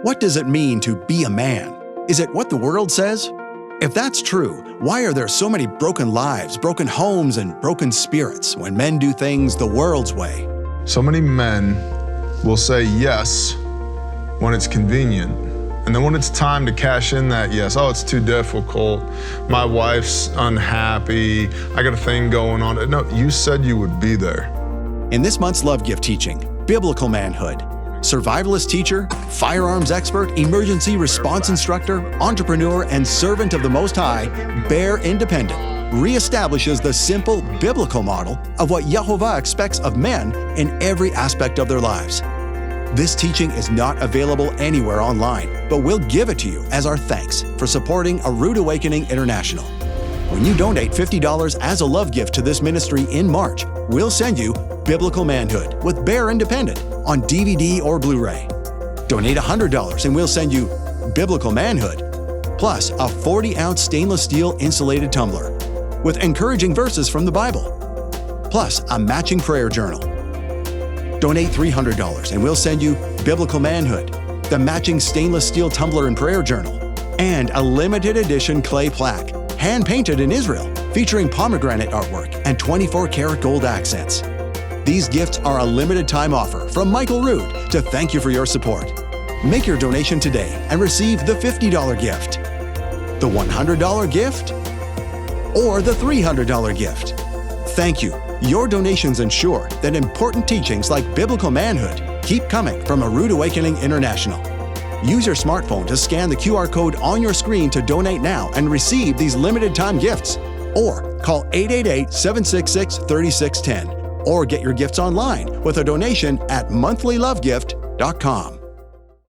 What does it mean to be a man? Is it what the world says? If that's true, why are there so many broken lives, broken homes, and broken spirits when men do things the world's way? So many men will say yes when it's convenient. And then when it's time to cash in that yes, oh, it's too difficult, my wife's unhappy, I got a thing going on. No, you said you would be there. In this month's Love Gift teaching, Biblical Manhood, survivalist teacher, firearms expert, emergency response instructor, entrepreneur, and servant of the Most High, Bear Independent, reestablishes the simple biblical model of what YeHoVaH expects of men in every aspect of their lives. This teaching is not available anywhere online, but we'll give it to you as our thanks for supporting a Rood Awakening International. When you donate $50 as a love gift to this ministry in March, we'll send you Biblical Manhood with Bear Independent on DVD or Blu-ray. Donate $100 and we'll send you Biblical Manhood, plus a 40-ounce stainless steel insulated tumbler with encouraging verses from the Bible, plus a matching prayer journal. Donate $300 and we'll send you Biblical Manhood, the matching stainless steel tumbler and prayer journal, and a limited edition clay plaque, hand-painted in Israel, featuring pomegranate artwork and 24-karat gold accents. These gifts are a limited-time offer from Michael Rood to thank you for your support. Make your donation today and receive the $50 gift, the $100 gift, or the $300 gift. Thank you. Your donations ensure that important teachings like Biblical Manhood keep coming from a Rood Awakening International. Use your smartphone to scan the QR code on your screen to donate now and receive these limited-time gifts. Or call 888-766-3610. Or get your gifts online with a donation at monthlylovegift.com.